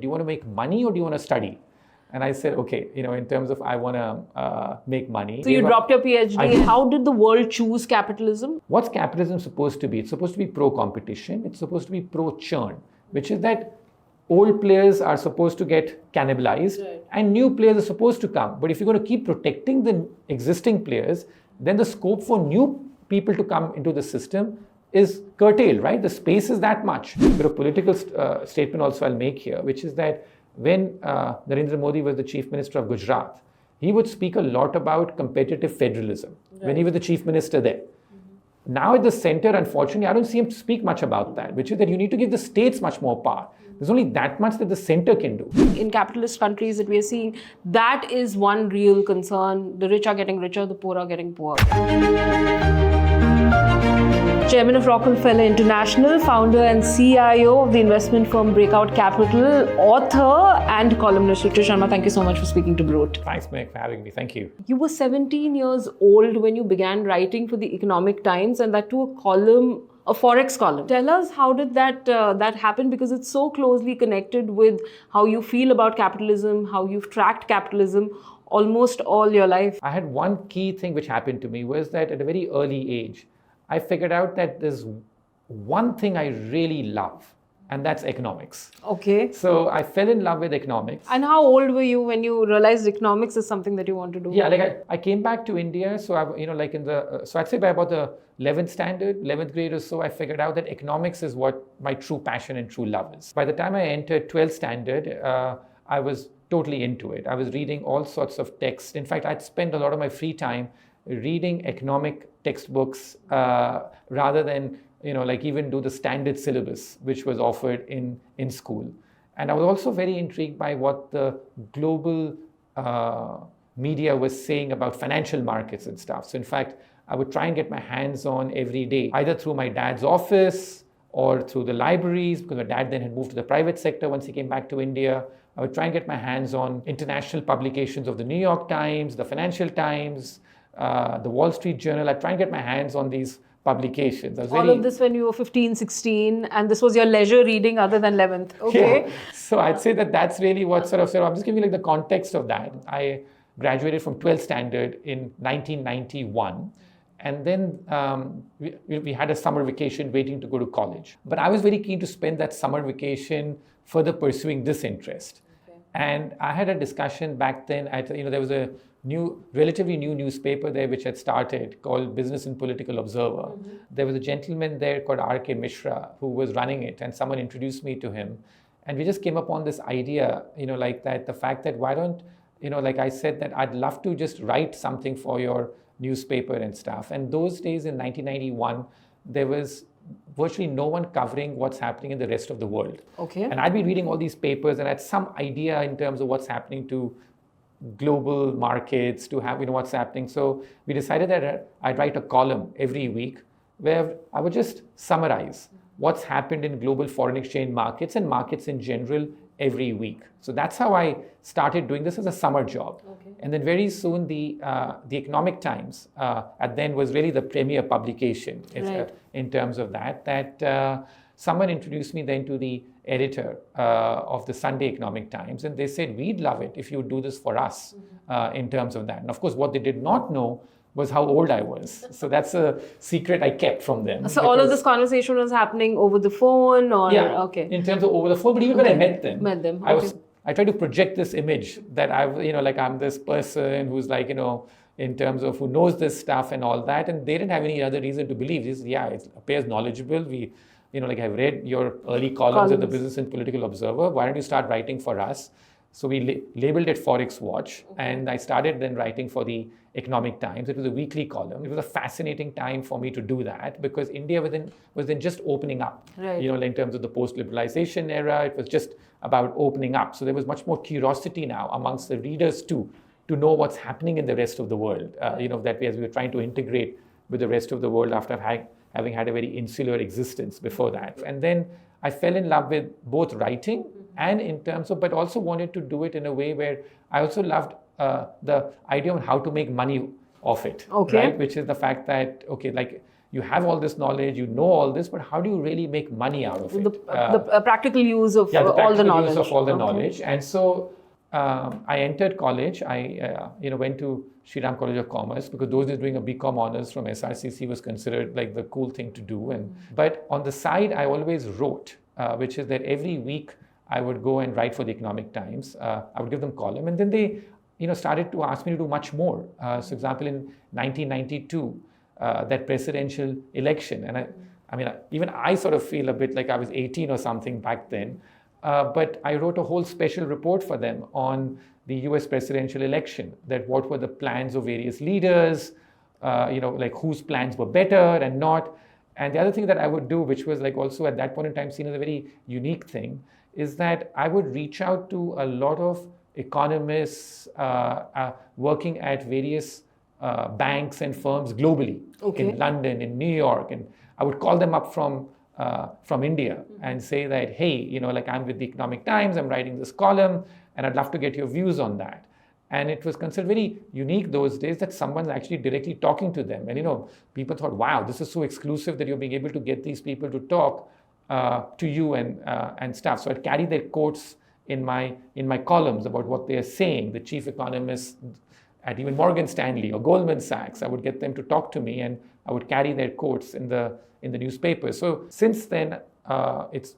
do you want to make money or do you want to study? And I said, okay, in terms of I want to make money. So you dropped your PhD. How did the world choose capitalism? What's capitalism supposed to be? It's supposed to be pro-competition. It's supposed to be pro-churn, which is that old players are supposed to get cannibalized and new players are supposed to come. But if you're going to keep protecting the existing players, then the scope for new people to come into the system is curtailed, right? The space is that much. But a political statement also I'll make here, which is that when Narendra Modi was the Chief Minister of Gujarat, he would speak a lot about competitive federalism when he was the Chief Minister there. Now at the center, unfortunately, I don't see him speak much about that, which is that you need to give the states much more power. There's only that much that the center can do. In capitalist countries that we are seeing, that is one real concern. The rich are getting richer, the poor are getting poorer. Chairman of Rockefeller International, founder and CIO of the investment firm Breakout Capital, author and columnist Ruchir Sharma, thank you so much for speaking to Brut. Thanks, Meg, for having me. Thank you. You were 17 years old when you began writing for the Economic Times, and that to a column, a forex column. Tell us, how did that happen? Because it's so closely connected with how you feel about capitalism, how you've tracked capitalism almost all your life. I had one key thing which happened to me was that at a very early age, I figured out that there's one thing I really love, and that's economics. Okay. So I fell in love with economics. And how old were you when you realized economics is something that you want to do? Yeah, like I came back to India, so so I'd say by about the 11th grade or so, I figured out that economics is what my true passion and true love is. By the time I entered 12th standard, I was totally into it. I was reading all sorts of texts. In fact, I'd spend a lot of my free time reading economic textbooks rather than even do the standard syllabus which was offered in school. And I was also very intrigued by what the global media was saying about financial markets and stuff. So in fact, I would try and get my hands on every day, either through my dad's office or through the libraries, because my dad then had moved to the private sector once he came back to India. I would try and get my hands on international publications of the New York Times, the Financial Times, the Wall Street Journal. I'd try and get my hands on these publications. All of this when you were 15, 16, and this was your leisure reading other than 11th. Okay. Yeah. So I'd say that that's really what I'm just giving you the context of that. I graduated from 12th standard in 1991. And then we had a summer vacation waiting to go to college. But I was very keen to spend that summer vacation further pursuing this interest. Okay. And I had a discussion back then there was a relatively new newspaper there which had started called Business and Political Observer. Mm-hmm. There was a gentleman there called R.K. Mishra who was running it, and someone introduced me to him. And we just came upon this idea, the fact that why don't, like I said, that I'd love to just write something for your newspaper and stuff. And those days in 1991, there was virtually no one covering what's happening in the rest of the world. Okay. And I'd be reading all these papers and I had some idea in terms of what's happening to global markets, to have, what's happening. So we decided that I'd write a column every week where I would just summarize what's happened in global foreign exchange markets and markets in general every week. So that's how I started doing this as a summer job. Okay. And then very soon the Economic Times at then was really the premier publication in terms of that someone introduced me then to the editor of the Sunday Economic Times, and they said, we'd love it if you would do this for us in terms of that. And of course, what they did not know was how old I was. So that's a secret I kept from them. So all of this conversation was happening over the phone or? Yeah, okay. In terms of over the phone, but even when I met them. Okay. I tried to project this image that I'm this person who's in terms of who knows this stuff and all that, and they didn't have any other reason to believe this. Yeah, it appears knowledgeable. I've read your early columns at the Business and Political Observer. Why don't you start writing for us? So we labeled it Forex Watch, and I started then writing for the Economic Times. It was a weekly column. It was a fascinating time for me to do that because India was then just opening up. Right. In terms of the post-liberalization era, it was just about opening up. So there was much more curiosity now amongst the readers too, to know what's happening in the rest of the world. That as we were trying to integrate with the rest of the world after having had a very insular existence before that. And then I fell in love with both writing and in terms of, but also wanted to do it in a way where I also loved the idea of how to make money of it. Okay. Right? Which is the fact that, you have all this knowledge, you know all this, but how do you really make money out of it? The practical use of all the knowledge. Use of all the knowledge. And so I entered college. I went to Sri Ram College of Commerce, because those days doing a BCom honors from SRCC was considered like the cool thing to do. But on the side, I always wrote, which is that every week I would go and write for the Economic Times. I would give them column, and then they started to ask me to do much more. So, for example, in 1992, that presidential election, and I mean, even I sort of feel a bit like I was 18 or something back then. But I wrote a whole special report for them on the US presidential election, that what were the plans of various leaders, like whose plans were better and not. And the other thing that I would do, which was like also at that point in time seen as a very unique thing, is that I would reach out to a lot of economists working at various banks and firms globally, in London, in New York, and I would call them up from India and say that, hey, like I'm with the Economic Times, I'm writing this column, and I'd love to get your views on that. And it was considered very unique those days that someone's actually directly talking to them. And people thought, wow, this is so exclusive that you're being able to get these people to talk to you and stuff. So I'd carry their quotes in my columns about what they are saying. The chief economists at even Morgan Stanley or Goldman Sachs, I would get them to talk to me, and I would carry their quotes in the newspaper. So since then, it's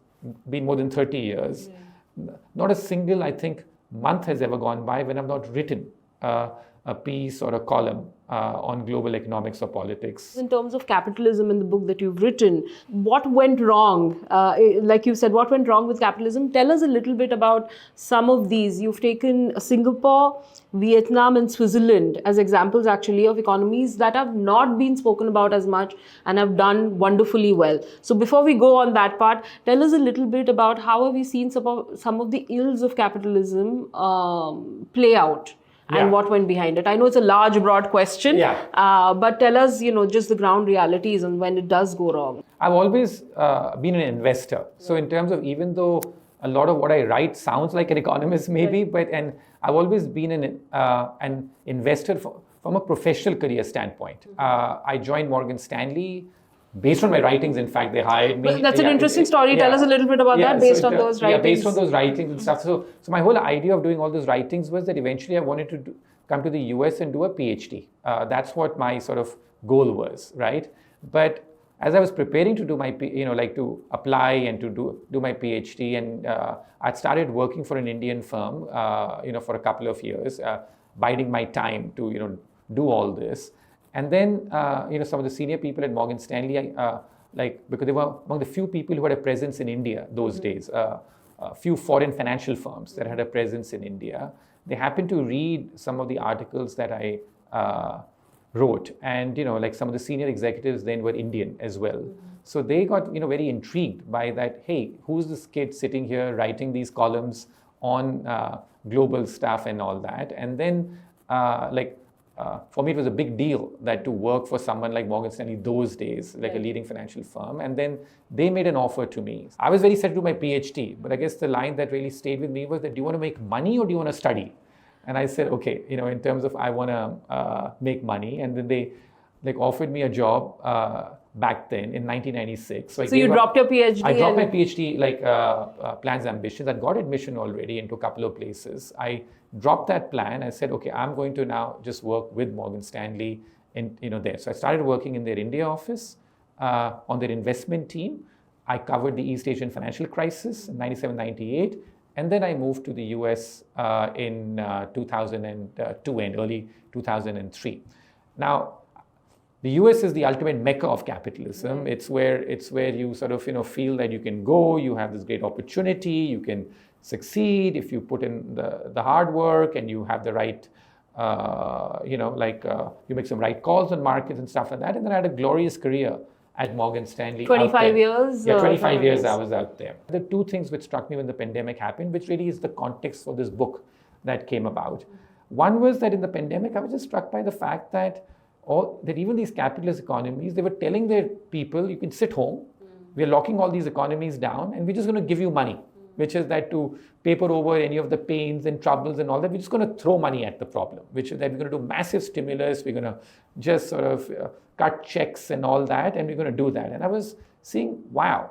been more than 30 years. Not a single, I think, month has ever gone by when I've not written a piece or a column on global economics or politics. In terms of capitalism in the book that you've written, what went wrong? Like you said, what went wrong with capitalism? Tell us a little bit about some of these. You've taken Singapore, Vietnam, and Switzerland as examples actually of economies that have not been spoken about as much and have done wonderfully well. So before we go on that part, tell us a little bit about how have you seen some of the ills of capitalism play out? And what went behind it? I know it's a large, broad question, but tell us, just the ground realities and when it does go wrong. I've always been an investor. So in terms of, even though a lot of what I write sounds like an economist maybe, and I've always been an investor from a professional career standpoint. I joined Morgan Stanley. Based on my writings, in fact, they hired me. But that's an interesting story. Tell us a little bit about that based on those writings. Yeah, based on those writings and stuff. So my whole idea of doing all those writings was that eventually I wanted to come to the US and do a PhD. That's what my sort of goal was, right? But as I was preparing to do my, to apply and to do my PhD, and I'd started working for an Indian firm, for a couple of years, biding my time to, do all this. And then, some of the senior people at Morgan Stanley, because they were among the few people who had a presence in India those days, a few foreign financial firms that had a presence in India, they happened to read some of the articles that I wrote. And, some of the senior executives then were Indian as well. So they got, very intrigued by that, hey, who's this kid sitting here writing these columns on global stuff and all that? And then, for me, it was a big deal that to work for someone like Morgan Stanley those days, like a leading financial firm. And then they made an offer to me. I was very set to do my PhD, but I guess the line that really stayed with me was that, do you want to make money or do you want to study? And I said, okay, in terms of I want to make money. And then they offered me a job back then in 1996. So you dropped your PhD? I dropped my PhD, plans, ambitions. I got admission already into a couple of places. I dropped that plan. I said, okay, I'm going to now just work with Morgan Stanley there. So I started working in their India office on their investment team. I covered the East Asian financial crisis in 97, 98. And then I moved to the US in 2002 and early 2003. Now, the US is the ultimate mecca of capitalism. It's where you sort of feel that you can go, you have this great opportunity, you can succeed if you put in the hard work and you have the right, you make some right calls on markets and stuff like that. And then I had a glorious career at Morgan Stanley. 25 years? Yeah, 25 years I was out there. The two things which struck me when the pandemic happened, which really is the context for this book that came about. One was that in the pandemic, I was just struck by the fact that even these capitalist economies, they were telling their people, you can sit home, we're locking all these economies down, and we're just going to give you money. which is that to paper over any of the pains and troubles and all that, we're just going to throw money at the problem, which is that we're going to do massive stimulus, we're going to just sort of cut checks and all that, and we're going to do that. And I was seeing, wow,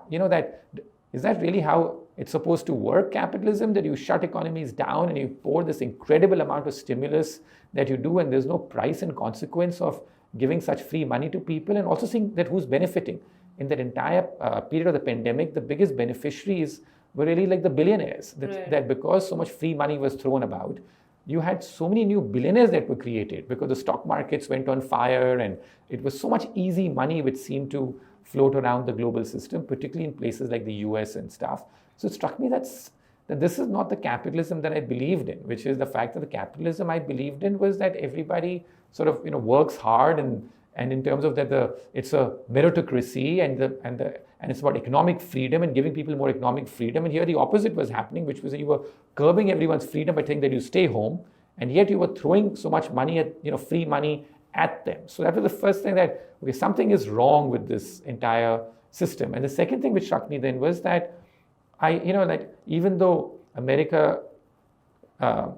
is that really how it's supposed to work, capitalism, that you shut economies down and you pour this incredible amount of stimulus that you do, and there's no price and consequence of giving such free money to people, and also seeing that who's benefiting. In that entire period of the pandemic, the biggest beneficiaries were really like the billionaires, that because so much free money was thrown about, you had so many new billionaires that were created because the stock markets went on fire, and it was so much easy money which seemed to float around the global system, particularly in places like the US and stuff. So it struck me that this is not the capitalism that I believed in, which is the fact that the capitalism I believed in was that everybody sort of works hard, and in terms of that it's a meritocracy, and it's about economic freedom and giving people more economic freedom. And here the opposite was happening, which was that you were curbing everyone's freedom by saying that you stay home, and yet you were throwing so much money at free money at them. So that was the first thing, that okay, something is wrong with this entire system. And the second thing which struck me then was that even though America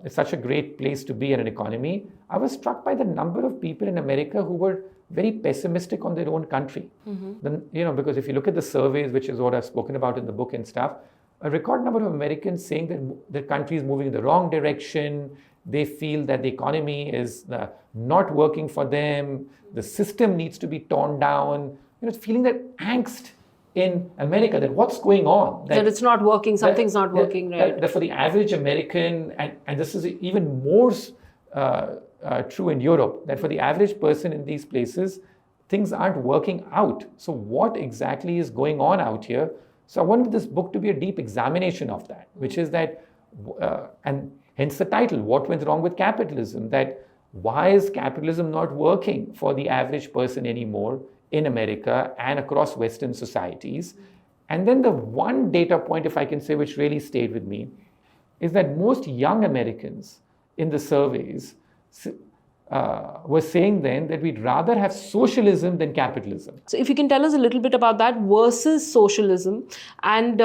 is such a great place to be in an economy, I was struck by the number of people in America who were very pessimistic on their own country. Because if you look at the surveys, which is what I've spoken about in the book and stuff, a record number of Americans saying that the country is moving in the wrong direction. They feel that the economy is not working for them. The system needs to be torn down. Feeling that angst in America, that what's going on. That it's not working, something's not working, right? That for the average American, and this is even more true in Europe, that for the average person in these places, things aren't working out. So what exactly is going on out here? So I wanted this book to be a deep examination of that, which is that, and hence the title, What Went Wrong with Capitalism? That why is capitalism not working for the average person anymore in America and across Western societies? And then the one data point, if I can say, which really stayed with me, is that most young Americans in the surveys were saying then that we'd rather have socialism than capitalism. So if you can tell us a little bit about that versus socialism, and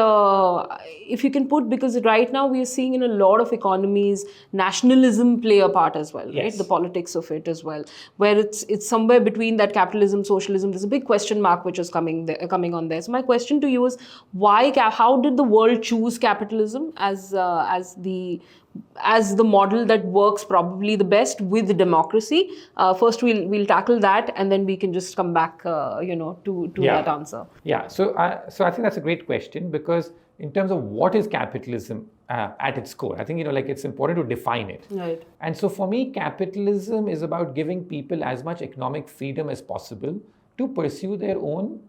if you can put, because right now we are seeing in a lot of economies, nationalism play a part as well, right? The politics of it as well, where it's somewhere between that capitalism, socialism. There's a big question mark which is coming on there. So my question to you is, how did the world choose capitalism as the model that works probably the best with democracy? First, we'll tackle that, and then we can just come back, to that answer. Yeah. So I think that's a great question, because in terms of what is capitalism at its core, I think it's important to define it. Right. And so for me, capitalism is about giving people as much economic freedom as possible to pursue their own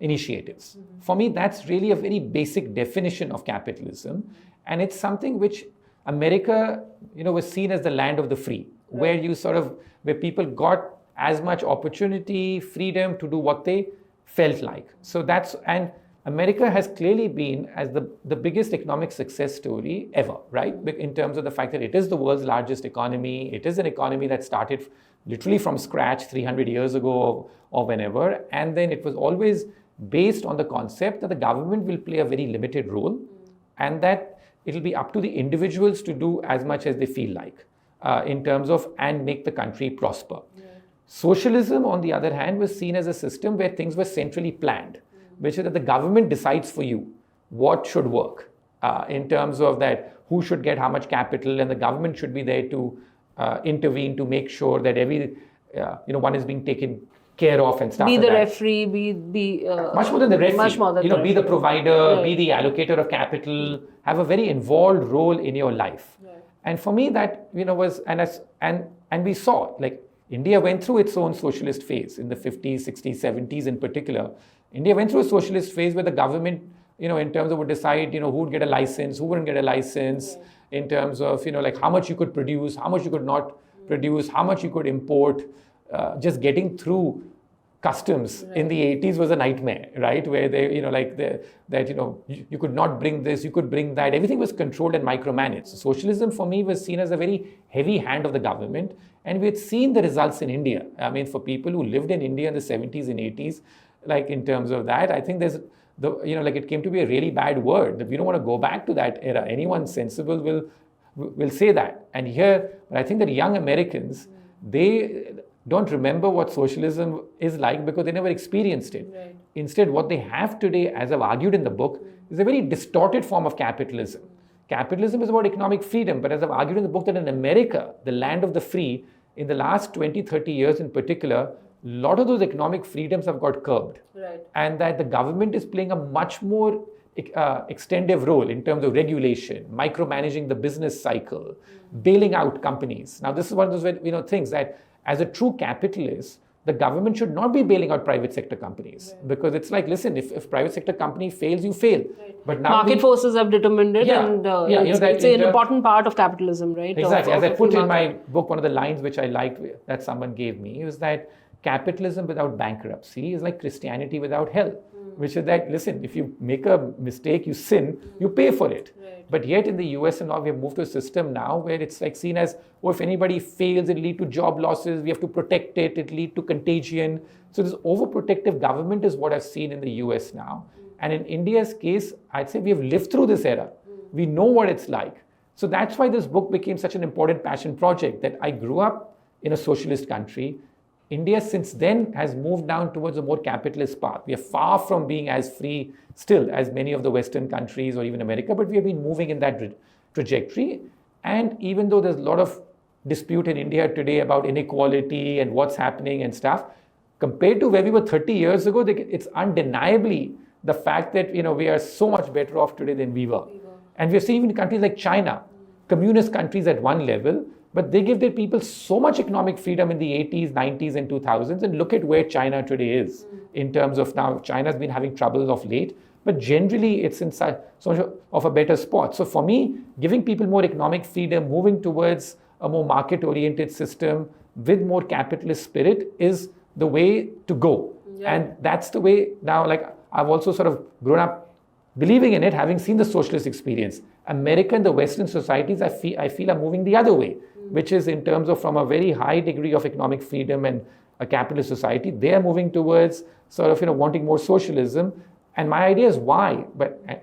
initiatives. For me, that's really a very basic definition of capitalism. And it's something which America, was seen as the land of the free, where where people got as much opportunity, freedom to do what they felt like. So and America has clearly been as the biggest economic success story ever, right? In terms of the fact that it is the world's largest economy. It is an economy that started literally from scratch 300 years ago or whenever. And then it was always based on the concept that the government will play a very limited role, and that it'll be up to the individuals to do as much as they feel like in terms of, and make the country prosper. Yeah. Socialism, on the other hand, was seen as a system where things were centrally planned, which is that the government decides for you what should work in terms of that, who should get how much capital, and the government should be there to intervene to make sure that one is being taken care of and stuff. Be like the that. referee, be much more than the referee. Much more than be the provider, be the allocator of capital, have a very involved role in your life. Right. And for me, that was, and we saw, like, India went through its own socialist phase in the 50s, 60s, 70s in particular. India went through a socialist phase where the government, in terms of would decide, who would get a license, who wouldn't get a license, in terms of, like how much you could produce, how much you could not produce, how much you could import. Just getting through customs in the 80s was a nightmare, right? Where they, you could not bring this, you could bring that. Everything was controlled and micromanaged. So socialism for me was seen as a very heavy hand of the government. And we had seen the results in India. I mean, for people who lived in India in the 70s and 80s, like in terms of that, I think there's it came to be a really bad word, that we don't want to go back to that era. Anyone sensible will say that. And here, I think that young Americans, they don't remember what socialism is like because they never experienced it. Right. Instead, what they have today, as I've argued in the book, is a very distorted form of capitalism. Capitalism is about economic freedom, but as I've argued in the book, that in America, the land of the free, in the last 20, 30 years in particular, a lot of those economic freedoms have got curbed. Right. And that the government is playing a much more extensive role in terms of regulation, micromanaging the business cycle, bailing out companies. Now, this is one of those things that as a true capitalist, the government should not be bailing out private sector companies, because it's like, listen, if private sector company fails, you fail. Right. But now market forces have determined it, and it's an important part of capitalism, right? Exactly. As I put in my book, one of the lines which I liked that someone gave me was that capitalism without bankruptcy is like Christianity without hell, which is that, listen, if you make a mistake, you sin, you pay for it. Right. But yet in the US and all, we have moved to a system now where it's like seen as, if anybody fails, it'll lead to job losses, we have to protect it, it'll lead to contagion. So this overprotective government is what I've seen in the US now. And in India's case, I'd say we have lived through this era. We know what it's like. So that's why this book became such an important passion project, that I grew up in a socialist country. India since then has moved down towards a more capitalist path. We are far from being as free still as many of the Western countries or even America, but we have been moving in that trajectory. And even though there's a lot of dispute in India today about inequality and what's happening and stuff, compared to where we were 30 years ago, it's undeniably the fact that we are so much better off today than we were. And we're seeing even countries like China, communist countries at one level, but they give their people so much economic freedom in the 80s, 90s, and 2000s. And look at where China today is in terms of now. China's been having trouble of late, but generally it's in so much of a better spot. So for me, giving people more economic freedom, moving towards a more market-oriented system with more capitalist spirit is the way to go. Yeah. And that's the way now, like I've also sort of grown up believing in it, having seen the socialist experience. America and the Western societies, I feel are moving the other way, which is in terms of from a very high degree of economic freedom and a capitalist society, they are moving towards sort of wanting more socialism. And my idea is why.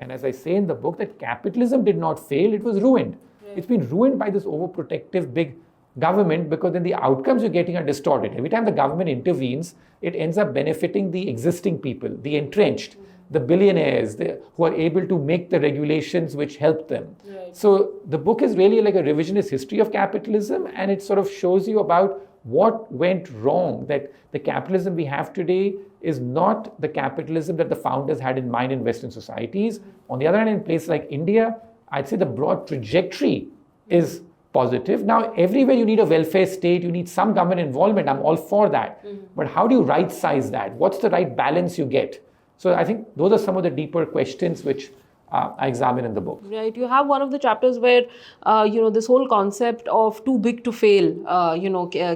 And as I say in the book, that capitalism did not fail, it was ruined. Right. It's been ruined by this overprotective big government, because then the outcomes you're getting are distorted. Every time the government intervenes, it ends up benefiting the existing people, the entrenched, the billionaires, who are able to make the regulations which help them. Right. So the book is really like a revisionist history of capitalism, and it sort of shows you about what went wrong, that the capitalism we have today is not the capitalism that the founders had in mind in Western societies. On the other hand, in places like India, I'd say the broad trajectory is positive. Now, everywhere you need a welfare state, you need some government involvement. I'm all for that. But how do you right size that? What's the right balance you get? So I think those are some of the deeper questions which I examine in the book. Right. You have one of the chapters where, this whole concept of too big to fail,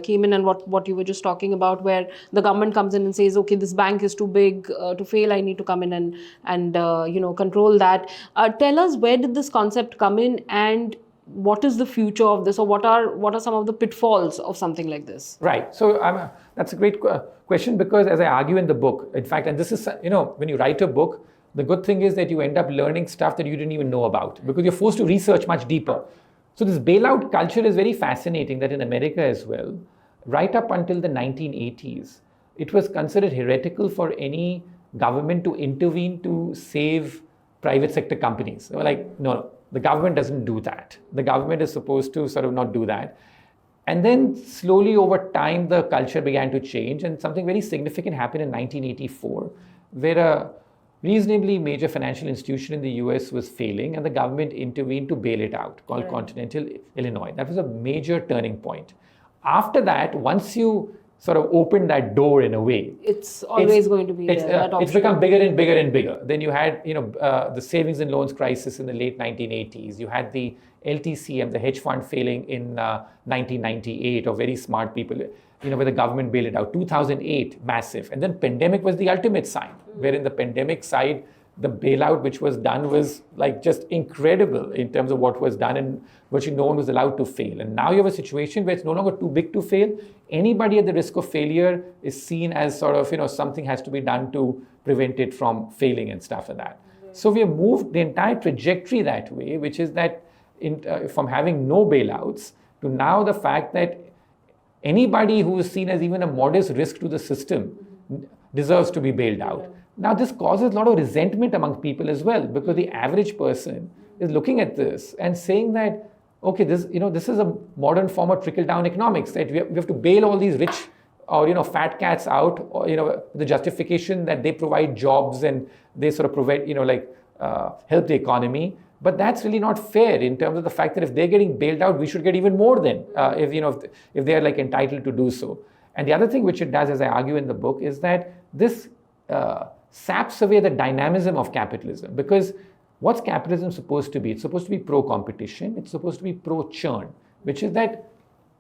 came in, and what you were just talking about, where the government comes in and says, okay, this bank is too big to fail. I need to come in and control that. Tell us, where did this concept come in, and what is the future of this, or what are some of the pitfalls of something like this? Right. So that's a great question, because as I argue in the book, in fact, and this is, when you write a book, the good thing is that you end up learning stuff that you didn't even know about, because you're forced to research much deeper. So this bailout culture is very fascinating, that in America as well, right up until the 1980s, it was considered heretical for any government to intervene to save private sector companies. They were like, no, the government doesn't do that. The government is supposed to sort of not do that. And then slowly over time, the culture began to change, and something very significant happened in 1984, where a reasonably major financial institution in the US was failing, and the government intervened to bail it out, called right. Continental Illinois. That was a major turning point. After that, once you sort of opened that door in a way, it's always going to be that option. It's become bigger and bigger and bigger. Then you had the savings and loans crisis in the late 1980s. You had the LTCM, the hedge fund, failing in 1998, of very smart people, where the government bailed it out. 2008, massive. And then pandemic was the ultimate sign, wherein the pandemic side, the bailout which was done was like just incredible in terms of what was done, and virtually no one was allowed to fail. And now you have a situation where it's no longer too big to fail. Anybody at the risk of failure is seen as sort of, something has to be done to prevent it from failing and stuff like that. So we have moved the entire trajectory that way, which is that from having no bailouts to now the fact that anybody who is seen as even a modest risk to the system deserves to be bailed out. Now, this causes a lot of resentment among people as well, because the average person is looking at this and saying that, okay, this is a modern form of trickle-down economics, that we have to bail all these rich or fat cats out, or the justification that they provide jobs and they sort of provide help the economy. But that's really not fair in terms of the fact that if they're getting bailed out, we should get even more than if they are entitled to do so. And the other thing which it does, as I argue in the book, is that this saps away the dynamism of capitalism. Because what's capitalism supposed to be? It's supposed to be pro-competition. It's supposed to be pro-churn, which is that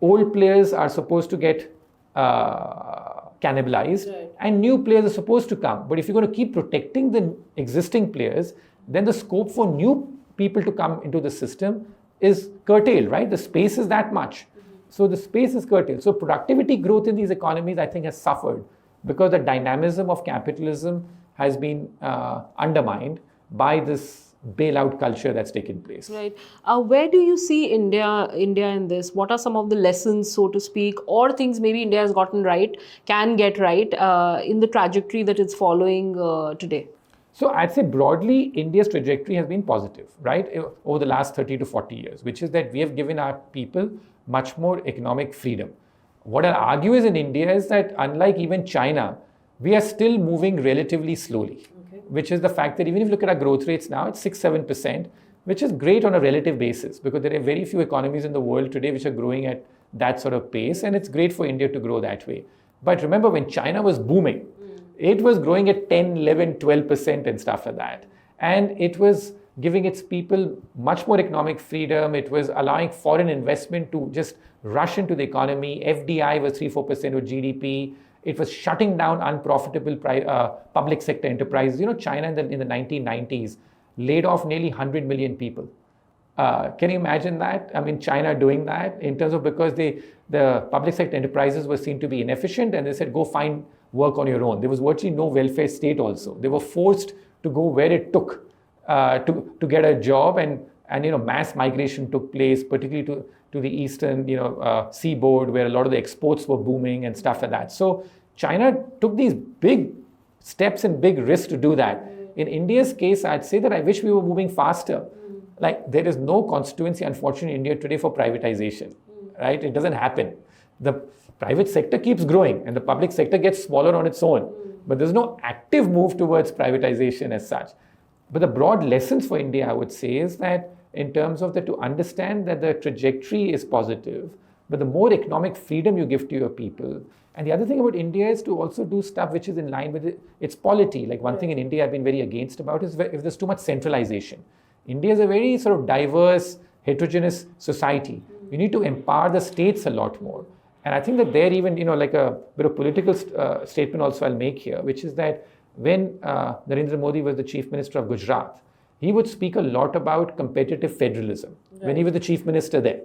old players are supposed to get cannibalized, right, and new players are supposed to come. But if you're going to keep protecting the existing players, then the scope for new people to come into the system is curtailed, right? The space is that much. So the space is curtailed. So productivity growth in these economies, I think, has suffered because the dynamism of capitalism has been undermined by this bailout culture that's taken place. Right. Where do you see India in this? What are some of the lessons, so to speak, or things maybe India has gotten right, can get right in the trajectory that it's following today? So I'd say broadly, India's trajectory has been positive, right, over the last 30 to 40 years, which is that we have given our people much more economic freedom. What I'll argue is in India is that unlike even China, we are still moving relatively slowly, okay, which is the fact that even if you look at our growth rates now, it's 6-7%, which is great on a relative basis because there are very few economies in the world today which are growing at that sort of pace, and it's great for India to grow that way. But remember, when China was booming, it was growing at 10, 11, 12% and stuff like that. And it was giving its people much more economic freedom. It was allowing foreign investment to just rush into the economy. FDI was 3-4% of GDP. It was shutting down unprofitable public sector enterprises. China in the 1990s laid off nearly 100 million people. Can you imagine that? I mean, China doing that in terms of because the public sector enterprises were seen to be inefficient, and they said, go find work on your own. There was virtually no welfare state also. They were forced to go where it took to get a job, and mass migration took place, particularly to the eastern seaboard, where a lot of the exports were booming and stuff like that. So China took these big steps and big risks to do that. In India's case, I'd say that I wish we were moving faster. Like, there is no constituency, unfortunately, in India today for privatization, right? It doesn't happen. The private sector keeps growing and the public sector gets smaller on its own. But there's no active move towards privatization as such. But the broad lessons for India, I would say, is that in terms of to understand that the trajectory is positive, but the more economic freedom you give to your people. And the other thing about India is to also do stuff which is in line with its polity. Like one thing in India I've been very against about is if there's too much centralization. India is a very sort of diverse, heterogeneous society. You need to empower the states a lot more. And I think that there even, like a bit of political statement also I'll make here, which is that when Narendra Modi was the Chief Minister of Gujarat, he would speak a lot about competitive federalism when he was the Chief Minister there.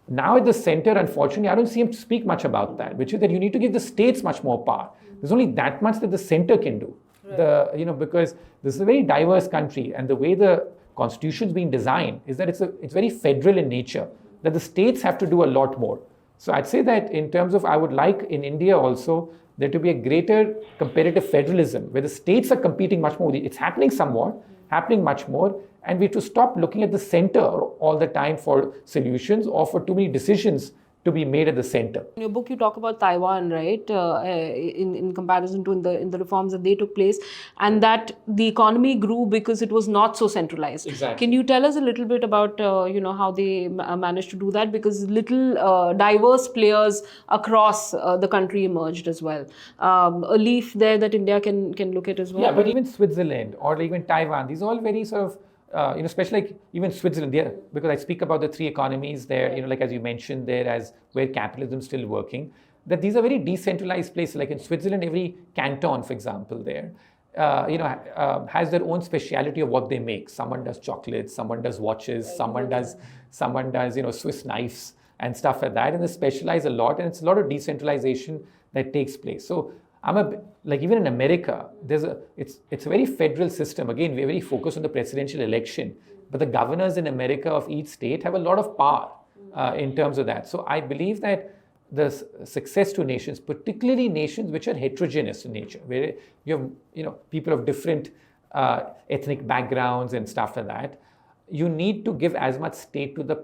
Now at the center, unfortunately, I don't see him speak much about that, which is that you need to give the states much more power. There's only that much that the center can do. Right. Because this is a very diverse country, and the way the constitution's been designed is that it's very federal in nature, that the states have to do a lot more. So I'd say that in terms of, I would like in India also there to be a greater competitive federalism where the states are competing much more. It's happening somewhat, happening much more, and we have to stop looking at the center all the time for solutions or for too many decisions to be made at the center. In your book, you talk about Taiwan, right? In comparison to in the reforms that they took place, and that the economy grew because it was not so centralized. Exactly. Can you tell us a little bit about how they managed to do that? Because little diverse players across the country emerged as well. A leaf there that India can look at as well. Yeah, but even Switzerland or even Taiwan, these are all very sort of especially like even Switzerland, because I speak about the three economies there, like as you mentioned there, as where capitalism is still working, that these are very decentralized places. Like in Switzerland, every canton, for example, there, has their own speciality of what they make. Someone does chocolates, someone does watches, someone does Swiss knives and stuff like that, and they specialize a lot, and it's a lot of decentralization that takes place. So even in America, it's a very federal system. Again, we're very focused on the presidential election, but the governors in America of each state have a lot of power in terms of that. So I believe that the success to nations, particularly nations which are heterogeneous in nature, where you have people of different ethnic backgrounds and stuff like that, you need to give as much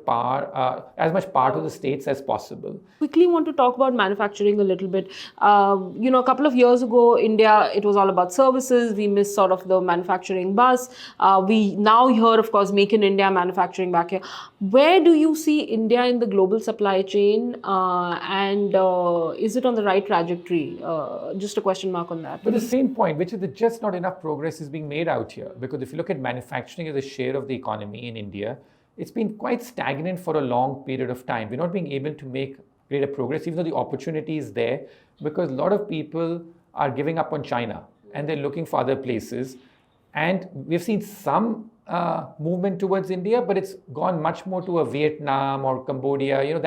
power to the states as possible. Quickly want to talk about manufacturing a little bit. A couple of years ago, India, it was all about services. We missed sort of the manufacturing bus. We now hear, of course, Make in India manufacturing back here. Where do you see India in the global supply chain? And is it on the right trajectory? Just a question mark on that. But the same point, which is that just not enough progress is being made out here. Because if you look at manufacturing as a share of the economy in India, it's been quite stagnant for a long period of time. We're not being able to make greater progress, even though the opportunity is there, because a lot of people are giving up on China and they're looking for other places. And we've seen some movement towards India, but it's gone much more to a Vietnam or Cambodia,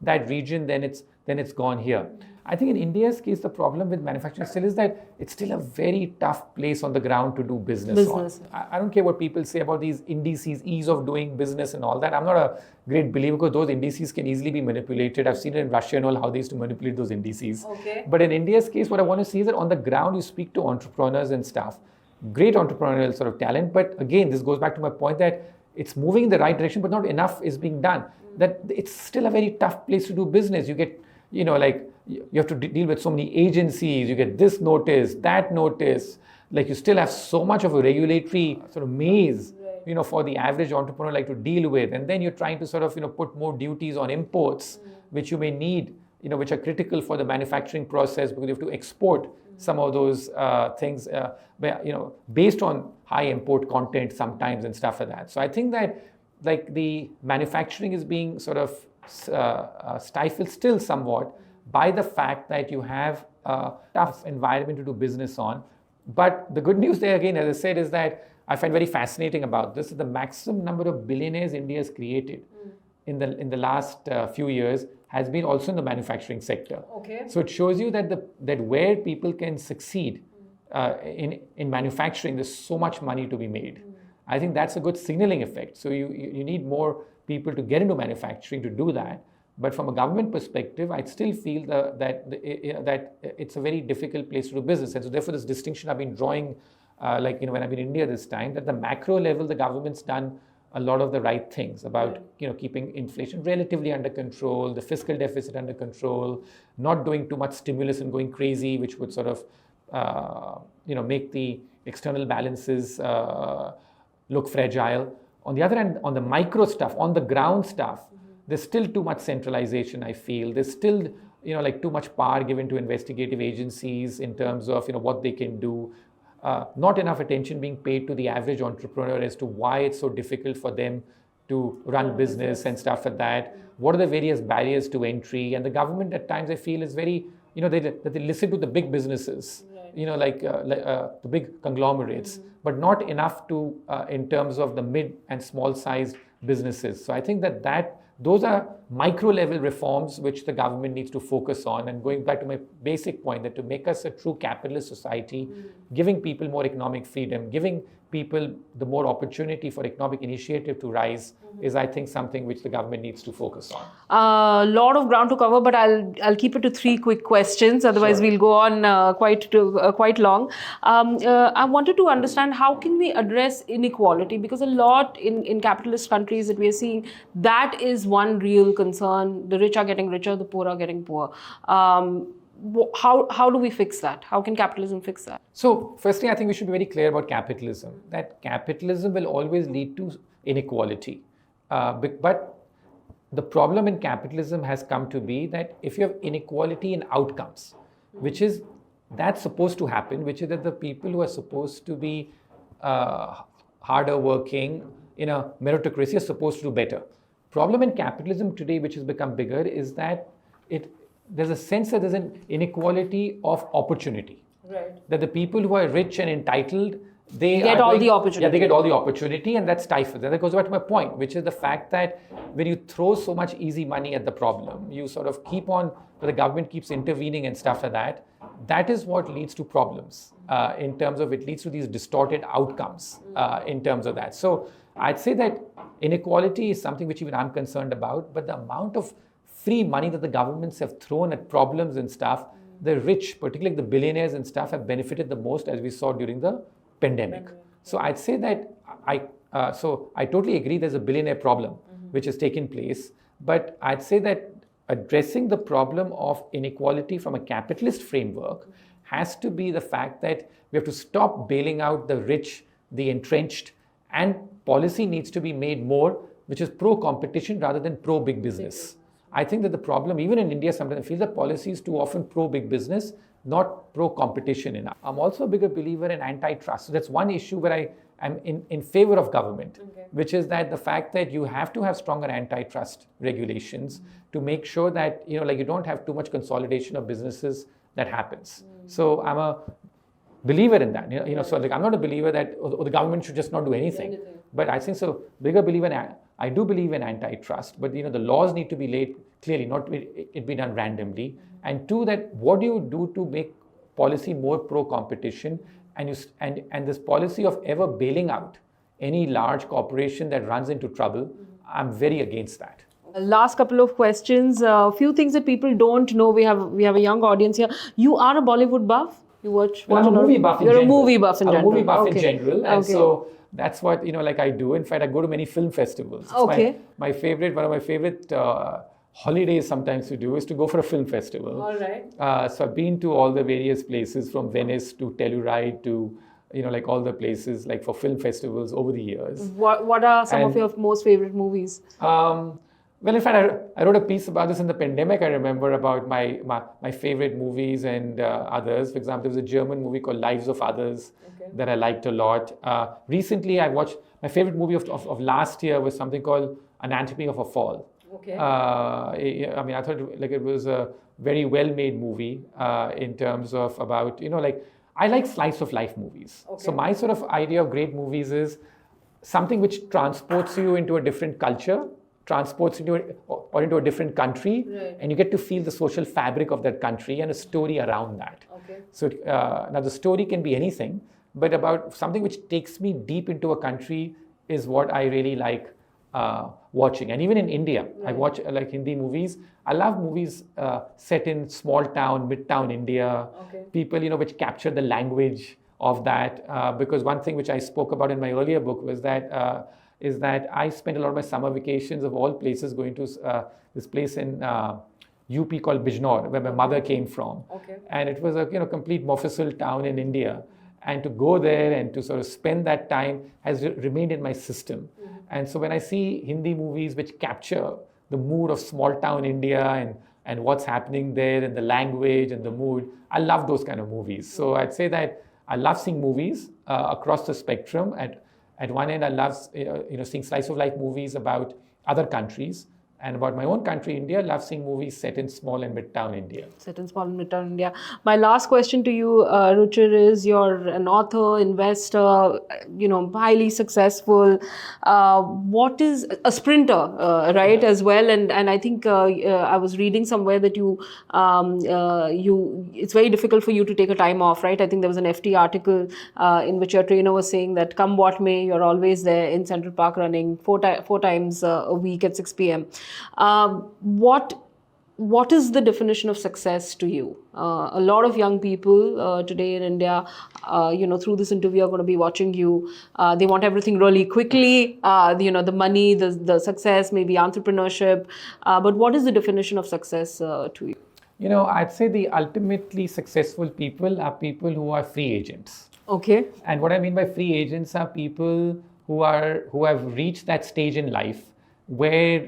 that region, then it's gone here. I think in India's case, the problem with manufacturing still is that it's still a very tough place on the ground to do business on. I don't care what people say about these indices, ease of doing business and all that. I'm not a great believer because those indices can easily be manipulated. I've seen it in Russia and all how they used to manipulate those indices. Okay. But in India's case, what I want to see is that on the ground, you speak to entrepreneurs and stuff. Great entrepreneurial sort of talent. But again, this goes back to my point that it's moving in the right direction, but not enough is being done. That it's still a very tough place to do business. You get, you have to deal with so many agencies, you get this notice, that notice, you still have so much of a regulatory sort of maze, for the average entrepreneur to deal with. And then you're trying to sort of, put more duties on imports, which you may need, which are critical for the manufacturing process because you have to export some of those things, based on high import content sometimes and stuff like that. So I think that the manufacturing is being sort of stifled still somewhat by the fact that you have a tough environment to do business on. But the good news there again, as I said, is that I find very fascinating about this is the maximum number of billionaires India has created in the last few years has been also in the manufacturing sector. Okay. So it shows you that that where people can succeed in manufacturing, there's so much money to be made. I think that's a good signaling effect. So you need more people to get into manufacturing to do that. But from a government perspective, I still feel that it's a very difficult place to do business. And so therefore this distinction I've been drawing, when I've been in India this time, that the macro level, the government's done a lot of the right things about keeping inflation relatively under control, the fiscal deficit under control, not doing too much stimulus and going crazy, which would sort of make the external balances look fragile. On the other hand, on the micro stuff, on the ground stuff, there's still too much centralization, I feel. There's still, too much power given to investigative agencies in terms of, what they can do. Not enough attention being paid to the average entrepreneur as to why it's so difficult for them to run business and stuff like that. What are the various barriers to entry? And the government at times, I feel, is very, they listen to the big businesses, the big conglomerates, but not enough to, in terms of the mid and small sized businesses. So I think that those are micro level reforms which the government needs to focus on. And going back to my basic point, that to make us a true capitalist society, giving people more economic freedom, giving people the more opportunity for economic initiative to rise is, I think, something which the government needs to focus on. A lot of ground to cover, but I'll keep it to 3 quick questions. Otherwise, We'll go on quite long. I wanted to understand how can we address inequality, because a lot in capitalist countries that we are seeing, that is one real concern. The rich are getting richer, the poor are getting poor. How do we fix that? How can capitalism fix that? So, firstly, I think we should be very clear about capitalism, that capitalism will always lead to inequality. But the problem in capitalism has come to be that if you have inequality in outcomes, that's supposed to happen, which is that the people who are supposed to be harder working in a meritocracy are supposed to do better. Problem in capitalism today, which has become bigger, is that there's a sense that there's an inequality of opportunity. Right. That the people who are rich and entitled, they Get all the opportunity. Yeah, they get all the opportunity, and that stifles. And that goes back to my point, which is the fact that when you throw so much easy money at the problem, you sort of keep on, the government keeps intervening and stuff like that. That is what leads to problems in terms of, it leads to these distorted outcomes in terms of that. So I'd say that inequality is something which even I'm concerned about, but the amount of free money that the governments have thrown at problems and stuff, the rich, particularly the billionaires and stuff, have benefited the most, as we saw during the pandemic. So I'd say that I totally agree there's a billionaire problem which has taken place, but I'd say that addressing the problem of inequality from a capitalist framework has to be the fact that we have to stop bailing out the rich, the entrenched, and policy needs to be made more, which is pro-competition rather than pro-big business. I think that the problem, even in India, sometimes I feel the policy is too often pro-big business, not pro-competition enough. I'm also a bigger believer in antitrust. So that's one issue where I am in favor of government, which is that the fact that you have to have stronger antitrust regulations to make sure that, you don't have too much consolidation of businesses that happens. So I'm a believer in that. So I'm not a believer that the government should just not do anything. But I think so. Bigger believer in I do believe in antitrust, but the laws need to be laid clearly, not it be done randomly. And two, that what do you do to make policy more pro-competition, and this policy of ever bailing out any large corporation that runs into trouble, I'm very against that. Last couple of questions. A few things that people don't know. We have a young audience here. You are a Bollywood buff? You watch I'm a movie buff in general. You're a movie buff in general. I'm a movie buff in general. And so that's what, I do. In fact, I go to many film festivals. It's my favorite, one of my favorite holidays sometimes to do is to go for a film festival. All right. So I've been to all the various places from Venice to Telluride to, all the places like for film festivals over the years. What are some of your most favorite movies? Well, in fact, I wrote a piece about this in the pandemic. I remember about my favorite movies and others. For example, there was a German movie called Lives of Others that I liked a lot. Recently, I watched, my favorite movie of last year was something called Anatomy of a Fall. Okay. I thought it was a very well-made movie in terms of about, I like slice of life movies. So my sort of idea of great movies is something which transports you into a different culture, transports into into a different country, and you get to feel the social fabric of that country and a story around that. So now the story can be anything, but about something which takes me deep into a country is what I really like watching. And even in India, I watch like Hindi movies. I love movies set in small town, mid-town India, people, which capture the language of that. Because one thing which I spoke about in my earlier book was that I spent a lot of my summer vacations of all places going to this place in UP called Bijnor, where my mother came from. And it was a complete Mofussil town in India. And to go there and to sort of spend that time has remained in my system. And so when I see Hindi movies which capture the mood of small town India and what's happening there and the language and the mood, I love those kind of movies. So I'd say that I love seeing movies across the spectrum. At one end, I love seeing slice of life movies about other countries. And about my own country, India, I love seeing movies set in small and mid-town India. Set in small and mid-town India. My last question to you, Ruchir, is you're an author, investor, highly successful. What is a sprinter, right, as well? And I think I was reading somewhere that it's very difficult for you to take a time off, right? I think there was an FT article in which your trainer was saying that come what may, you're always there in Central Park running four times a week at 6 p.m. What is the definition of success to you? A lot of young people today in India, through this interview are going to be watching you. They want everything really quickly, the money, the success, maybe entrepreneurship. But what is the definition of success to you? I'd say the ultimately successful people are people who are free agents. Okay. And what I mean by free agents are people who have reached that stage in life where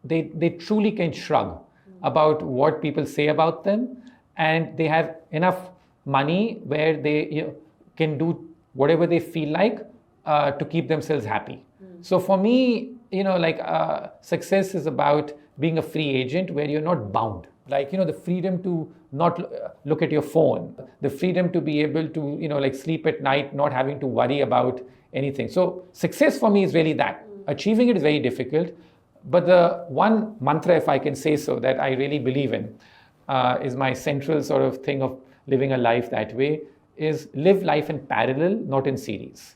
they truly can shrug about what people say about them, and they have enough money where they can do whatever they feel like to keep themselves happy. So for me, success is about being a free agent where you're not bound Like, the freedom to not look at your phone, the freedom to be able to, like sleep at night, not having to worry about anything. So success for me is really that. Achieving it is very difficult. But the one mantra, if I can say so, that I really believe in is my central sort of thing of living a life that way, is live life in parallel, not in series.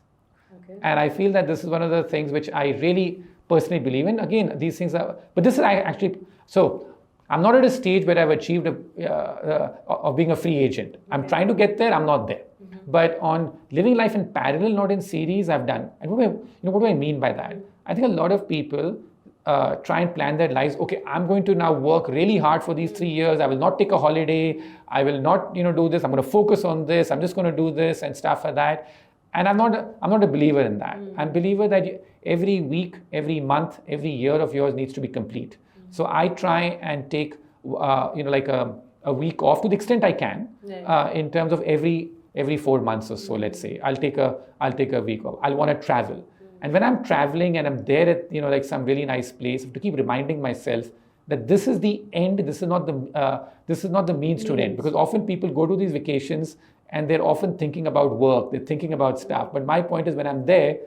Okay. And I feel that this is one of the things which I really personally believe in. Again, these things are, but this is actually, so I'm not at a stage where I've achieved of being a free agent. Okay. I'm trying to get there, I'm not there. Mm-hmm. But on living life in parallel, not in series, I've done. And what do I mean by that? I think a lot of people try and plan their lives. Okay, I'm going to now work really hard for these 3 years. I will not take a holiday. I will not, do this. I'm going to focus on this. I'm just going to do this and stuff like that. And I'm not a believer in that. I'm a believer that every week, every month, every year of yours needs to be complete. So I try and take, like a week off to the extent I can, in terms of every 4 months or so. Let's say I'll take a week off. I'll want to travel. And when I'm traveling and I'm there at, like some really nice place, I have to keep reminding myself that this is the end. This is not the means to an end. Because often people go to these vacations and they're often thinking about work. They're thinking about stuff. But my point is, when I'm there,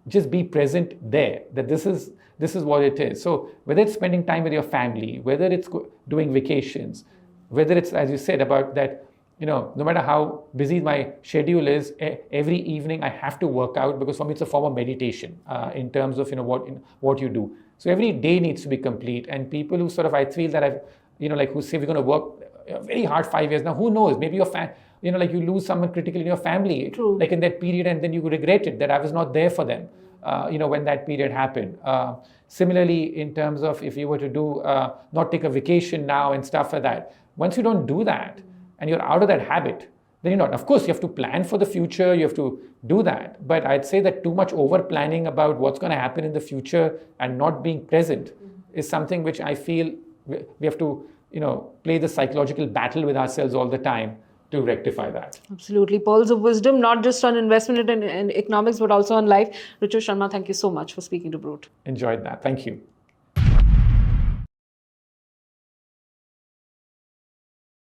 just be present there. That this is what it is. So whether it's spending time with your family, whether it's doing vacations, whether it's, as you said, about that, no matter how busy my schedule is, every evening I have to work out, because for me it's a form of meditation in terms of what you do. So every day needs to be complete. And people who sort of, I feel that I've, like who say we're going to work very hard 5 years. Now who knows? Maybe your like you lose someone critical in your family, True. Like in that period, and then you regret it that I was not there for them. When that period happened. Similarly, in terms of if you were to do, not take a vacation now and stuff like that, once you don't do that and you're out of that habit, then you're not. Of course, you have to plan for the future, you have to do that. But I'd say that too much over planning about what's going to happen in the future and not being present is something which I feel we have to, play the psychological battle with ourselves all the time to rectify that. Absolutely. Pearls of wisdom, not just on investment and economics, but also on life. Ruchir Sharma, thank you so much for speaking to Brut. Enjoyed that. Thank you.